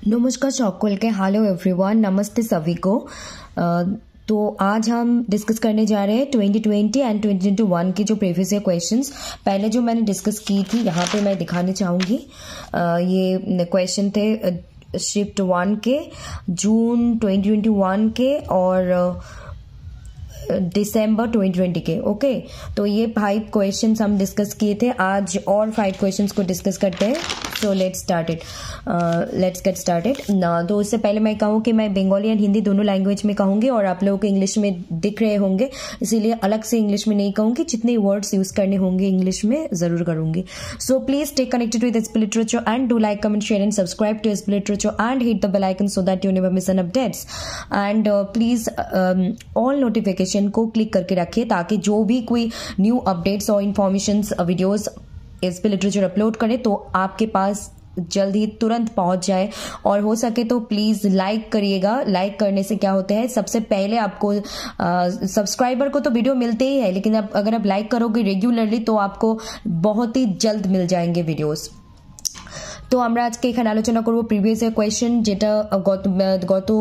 नमस्कार चौकुल के hello everyone, नमस्ते सभी को। तो आज हम डिस्कस करने जा रहे हैं 2020 एंड 2021 के जो प्रीवियस ईयर क्वेश्चंस पहले जो मैंने डिस्कस की थी यहाँ पे मैं दिखाने चाहूँगी। ये क्वेश्चन थे शिफ्ट 1 के, जून 2021 के और दिसंबर 2020 के। ओके, तो ये 5 क्वेश्चंस हम डिस्कस किए थे। आज और 5 क्वेश्चंस को डिस्कस करते हैं। सो लेट्स गेट स्टार्टेड ना। तो उससे पहले मैं कहूँ कि मैं बंगाली एंड हिंदी दोनों लैंग्वेज में कहूँगी और आप लोगों को इंग्लिश में दिख रहे होंगे, इसीलिए अलग से इंग्लिश में नहीं कहूँगी। जितने वर्ड्स यूज करने होंगे इंग्लिश में जरूर करूँगी। So please stay connected with SP literature and do like, comment, share and subscribe to SP literature and hit the bell icon so that you never miss an updates. And please all notification को click करके रखिए ताकि जो भी कोई new updates और information videos SP literature upload करे तो आपके पास जल्द ही तुरंत पहुंच जाए। और हो सके तो प्लीज लाइक करिएगा। लाइक करने से क्या होता है, सबसे पहले आपको सब्सक्राइबर को तो वीडियो मिलते ही है, लेकिन अगर आप लाइक करोगे रेगुलरली तो आपको बहुत ही जल्द मिल जाएंगे वीडियोस। तो আমরা আজকে এখানে আলোচনা করব প্রিভিয়াস ইয়ার কোয়েশ্চেন, যেটা গত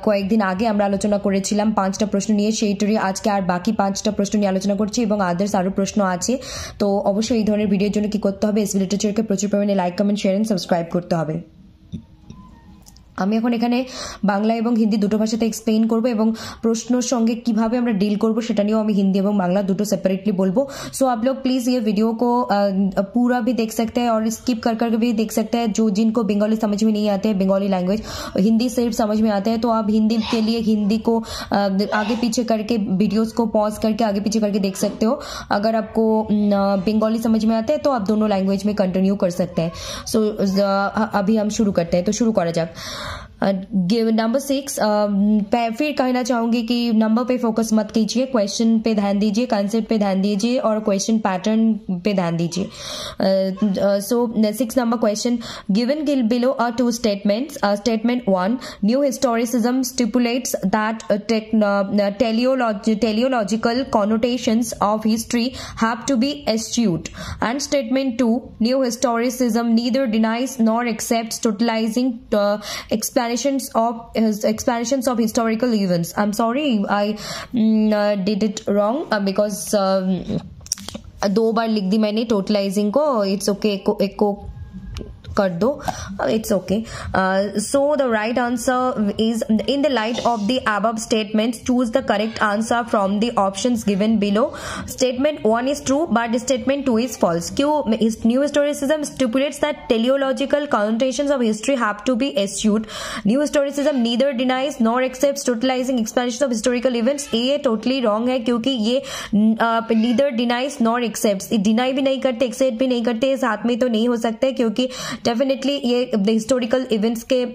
কয়েকদিন আগে আমরা আলোচনা করেছিলাম 5টা প্রশ্ন নিয়ে, সেইটারই আজকে আর বাকি 5টা প্রশ্ন নিয়ে আলোচনা করছি এবং আদার্স আরো প্রশ্ন আছে। তো অবশ্যই এই ধরনের ভিডিওর জন্য কি করতে হবে, এসবি লিটারেচারকে প্রচুর পরিমাণে like, comment, share and subscribe করতে হবে। আমি এখন এখানে বাংলা এবং হিন্দি দুটো ভাষাতে এক্সপ্লেইন করব এবং প্রশ্নের সঙ্গে কিভাবে আমরা ডিল করব সেটা নিয়েও আমি হিন্দি এবং বাংলা দুটো सेपरेटली बोलबो। सो आप लोग प्लीज ये वीडियो को पूरा भी देख सकते हैं और स्किप कर करके भी देख सकते हैं। जो जिनको बंगाली समझ में नहीं आते हैं, बंगाली लैंग्वेज, हिंदी सिर्फ समझ में आता है, तो आप हिंदी के लिए हिंदी को आगे पीछे करके वीडियोस को पॉज करके आगे पीछे करके देख सकते हो। अगर आपको बंगाली समझ में आता है तो आप दोनों लैंग्वेज में कंटिन्यू कर सकते हैं। सो अभी हम शुरू करते हैं, तो शुरू करा जाए। नंबर 6, फिर कहना चाहूंगी कि नंबर पे फोकस मत कीजिए, क्वेश्चन पे ध्यान दीजिए, कंसेप्ट पे ध्यान दीजिए और क्वेश्चन पैटर्न पे ध्यान दीजिए। So 6 number question, given below are 2 statements. Statement 1, new historicism stipulates that teleological connotations of history have to be eschewed. And statement 2, new historicism neither denies nor accepts totalizing explanations of historical events. I'm sorry, I did it wrong because 2 बार लिख दी मैंने टोटलाइजिंग को। It's okay, एक को कर दो, it's okay. So the right answer is, in the light of the above statements, choose the correct answer from the options given below. Statement 1 is true but statement 2 is false. New historicism stipulates that teleological connotations of history have to be eschewed. New historicism neither denies nor accepts totalizing explanations of historical events. ये totally wrong है क्योंकि ये neither denies nor accepts, deny भी नहीं करते, accept भी नहीं करते, साथ में तो नहीं हो सकते क्योंकि डेफिनेटली ये हिस्टोरिकल इवेंट्स के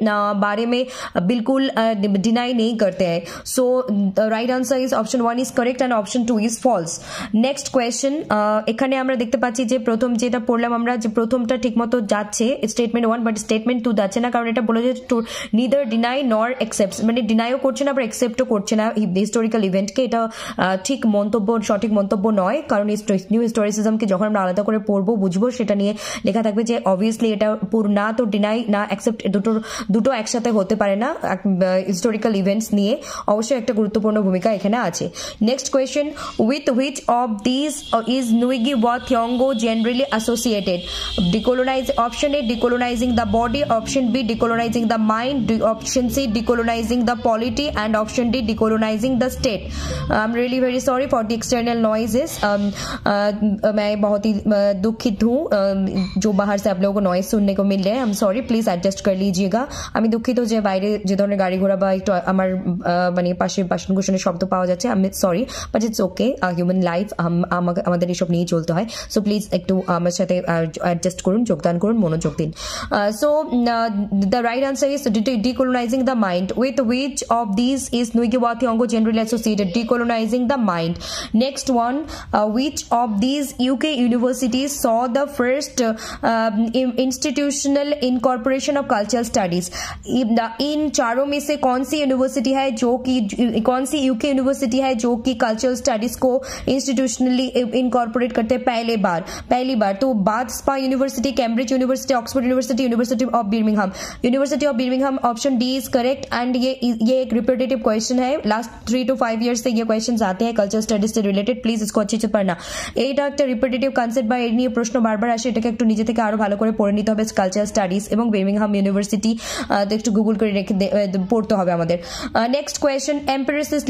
बारे में बिल्कुल डिनाई नहीं करते हैं। So right answer is option 1 is correct and option 2 is false. Next question, এখানে আমরা দেখতে পাচ্ছি যে প্রথম যেটা পড়লাম আমরা, যে প্রথমটা ঠিকমতো যাচ্ছে স্টেটমেন্ট 1, বাট স্টেটমেন্ট 2 যাচ্ছে না, কারণ এটা বলে যে নিদার ডিনাই নর অ্যাকসেপ্টস, মানে ডিনাইও করছে না আবার অ্যাকসেপ্টও করছে না হিস্টোরিক্যাল ইভেন্টকে। এটা ঠিক মন্তব্য, সঠিক মন্তব্য নয়, কারণ নিউ হিস্টোরিসিজমকে যখন আমরা আলাদা করে পড়বো বুঝবো সেটা নিয়ে লেখা থাকবে যে অবভিয়াসলি এটা না তো ডিনাই না অ্যাকসেপ্ট দুটো একসাথে হতে পারে না হিস্টোরিক্যাল ইভেন্টস নিয়ে। অবশ্যই একটা গুরুত্বপূর্ণ ভূমিকা এখানে আছে। Next question, with which of this is Ngugi wa Thiong'o generally associated? Option A decolonising the body, option B decolonising the mind, option C decolonising the polity and option D decolonising the state. I am really very sorry for the external noises. मैं बहुत ही दुखित हूँ जो बाहर से आप लोगों को नॉइज सुनने को मिल रहे हैं। I am sorry, please adjust कर लीजिएगा। আমি দুঃখিত যে বাইরে যে ধরনের গাড়ি ঘোড়া বা একটু আমার মানে পাশে বাসন কুসনের শব্দ পাওয়া যাচ্ছে। আমি sorry, but it's okay, human life, আমাদের এসব নিয়েই চলতে হয়। সো প্লিজ একটু আমার সাথে অ্যাডজাস্ট করুন, যোগদান করুন, মনোযোগ দিন। So the right answer is decolonising the mind. With which of this is Ngugi wa Thiong'o generally associated? Decolonizing the mind. Next one, which of these UK universities saw the first institute institutional incorporation of cultural studies. इन चारों में से कौन सी university है जो कि कौन सी UK university है जो कि कल्चरल स्टडीज को इंस्टीट्यूशनली इनकॉर्पोरेट करते हैं पहली बार? तो bath spa university, Cambridge university, Oxford university, university of Birmingham. University of Birmingham option D is correct. And ये एक रिपीटेटिव क्वेश्चन है, लास्ट 3 to 5 years से ये क्वेश्चन आते हैं कल्चरल स्टडीज से रिलेटेड। प्लीज इसको अच्छे से पढ़ना। এইটা একটা রিপিটেটিভ কনসেপ্ট বা এই নিয়ে প্রশ্ন বারবার আসে, এটাকে একটু নিজে থেকে আরো ভালো করে পড়ে নিতে হবে। কালচারাল স্টাডিজ এবং বার্মিংহাম ইউনিভার্সিটি একটু গুগল করে রেখে পড়তে হবে আমাদের। Next question, empiricist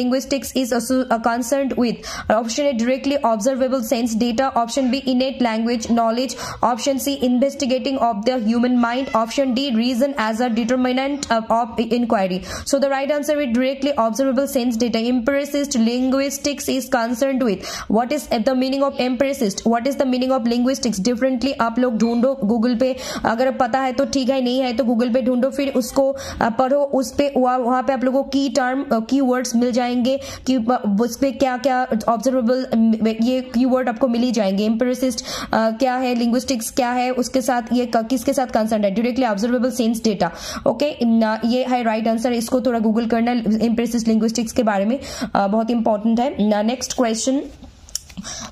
linguistics is also concerned with option A directly observable sense data, option B innate language knowledge, option C investigating of the human mind, option D reason as a determinant of inquiry. So the right answer is directly observable sense data. Empiricist linguistics is concerned with what is the meaning of empiricist, what is the meaning of linguistics differently। आप लोग ढूंढो Google पे, अगर पता है तो ठीक है, नहीं है तो गूगल पे ढूंढो, फिर उसको पढ़ो, उस पे वहां पे आप लोगों को की टर्म की वर्ड्स मिल जाएंगे कि उस पे क्या क्या ऑब्जर्वेबल ये की वर्ड आपको मिल ही जाएंगे। एम्पिरिसिस्ट क्या है, लिंग्विस्टिक्स क्या है, उसके साथ ये किसके साथ कंसर्न है, directly observable sense data. Okay, ये है राइट आंसर। इसको थोड़ा गूगल करना एम्पिरिसिस्ट लिंग्विस्टिक्स के बारे में, बहुत इंपॉर्टेंट है। नेक्स्ट क्वेश्चन,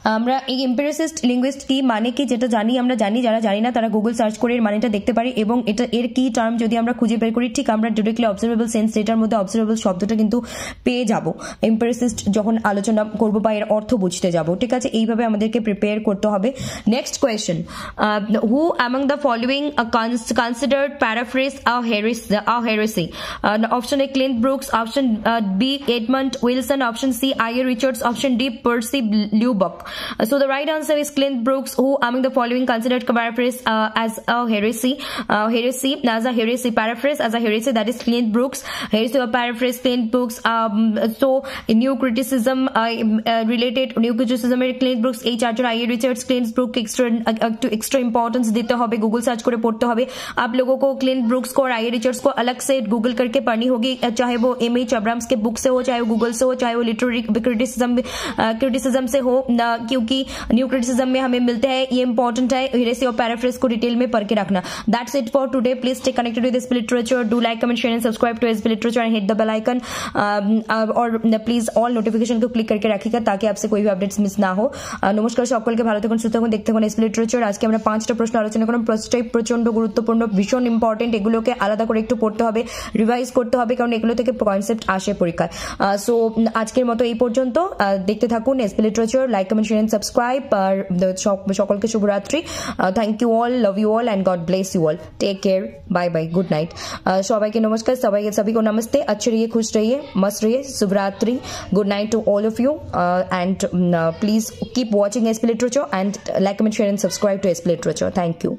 আমরা এই এম্পিরিসিস্ট লিঙ্গুইস্ট কি মানে কি যেটা জানি আমরা জানি, যারা জানি না তারা গুগল সার্চ করে এর মানেটা দেখতে পারি এবং এটা এর কি টার্ম যদি আমরা খুঁজে বের করি, ঠিক আমরা ডিরেক্টলি অবজারভেবল সেন্স ডেটার মধ্যে অবজারভেবল শব্দটা কিন্তু পেয়ে যাব এম্পিরিসিস্ট যখন আলোচনা করব বা এর অর্থ বুঝতে যাব। ঠিক আছে, এইভাবে আমাদেরকে প্রিপেয়ার করতে হবে। Next question, who among the following considered paraphrase a heresy? Option A Cleanth Brooks, option B Edmund Wilson, option C I A Richards, option D Percy Lubbock. So the right answer is Clint Brooks, who among the following considered paraphrase as a heresy, paraphrase as a heresy, that is Clint Brooks. Heresy or paraphrase Clint Brooks. So new criticism related new criticism Clint Brooks, H. Archer, I. Richards, Clint Brooks extra importance देते होगे, Google search करे पढ़ते होगे। आप लोगों को Clint brooks को और आई रिचर्ड्स को अलग से गूगल करके पढ़नी होगी, चाहे वो एमएच अब्राम्स के बुक से हो, चाहे वो गूगल से हो, चाहे वो लिटरेरी क्रिटिसिज्म से हो, क्योंकि न्यू क्रिटिसिज्म में हमें मिलते हैं। ये इंपॉर्टेंट है, हेरेसी और पैराफ्रेज को डिटेल में पढ़ के रखना। That's it for today. Please stay connected with SP literature, do like, comment, share and subscribe to SP literature and hit the bell icon, और प्लीज ऑल नोटिफिकेशन को click करके रखिएगा ताकि आपसे कोई भी अपडेट्स मिस ना हो। নমস্কার সকলকে, ভালো থাকুন, সুস্থ থাকুন, দেখতে থাকুন এসপি লিটারেচার। আজকে আমরা 5টা প্রশ্ন আলোচনা করলাম, প্রত্যেকটাই প্রচন্ড গুরুত্বপূর্ণ, ভীষণ ইম্পর্টেন্ট। এগুলোকে আলাদা করে একটু পড়তে হবে, রিভাইজ করতে হবে, কারণ এগুলো থেকে কনসেপ্ট আসে পরীক্ষায়। সো আজকের মতো এই পর্যন্ত, দেখতে থাকুন SP literature, like, comment, share and subscribe. আর সকলকে শুভরাত্রি। Thank you all, love you all and God bless you all. Take care, bye bye, good night. সবাইকে নমস্কার, सभी को नमस्ते। अच्छे रहिए, खुश रहिए, मस्त रहिए, शुभरात्रि, good night to all of you. And please keep watching SP literature and like, comment, share and subscribe to SP literature. Thank you.